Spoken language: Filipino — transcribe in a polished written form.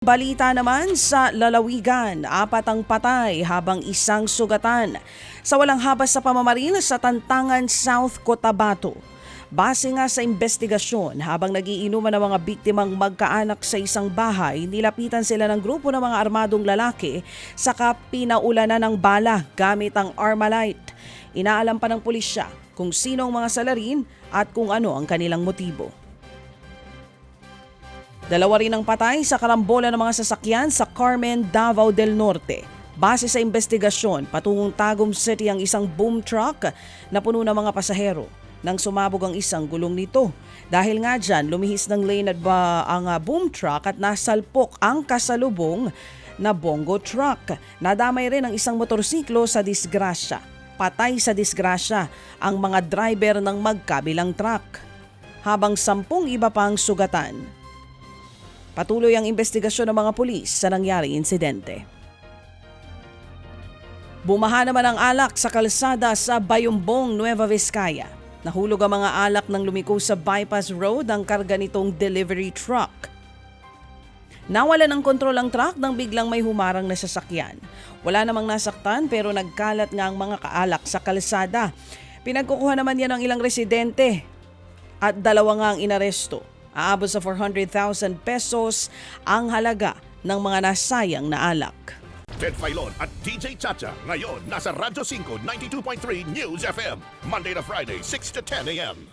Balita naman sa lalawigan, 4 ang patay habang 1 sugatan sa walang habas sa pamamaril sa Tantangan, South Cotabato. Base nga sa investigasyon, habang nagiinuman ng mga biktimang magkaanak sa isang bahay, nilapitan sila ng grupo ng mga armadong lalaki saka pinaulanan ng bala gamit ang Armalite. Inaalam pa ng pulisya kung sino ang mga salarin at kung ano ang kanilang motibo. 2 rin ang patay sa karambola ng mga sasakyan sa Carmen, Davao del Norte. Base sa investigasyon, patungong Tagum City ang isang boom truck na puno ng mga pasahero nang sumabog ang isang gulong nito. Dahil nga dyan, lumihis ng lane at ang boom truck at nasalpok ang kasalubong na bongo truck. Nadamay rin ang isang motorsiklo sa disgrasya. Patay sa disgrasya ang mga driver ng magkabilang truck, habang 10 iba pang sugatan. Patuloy ang investigasyon ng mga pulis sa nangyaring insidente. Bumaha naman ang alak sa kalsada sa Bayumbong, Nueva Vizcaya. Nahulog ang mga alak nang lumiko sa bypass road ang karga nitong delivery truck. Nawala ng kontrol ang truck nang biglang may humarang na sasakyan. Wala namang nasaktan pero nagkalat nga ang mga kaalak sa kalsada. Pinagkukuha naman yan ng ilang residente at 2 nga ang inaresto. Aabot sa 400,000 pesos ang halaga ng mga nasayang na alak. Ted Filon at DJ Chacha ngayon nasa Radyo 5 92.3 News FM Monday to Friday 6 to 10 a.m.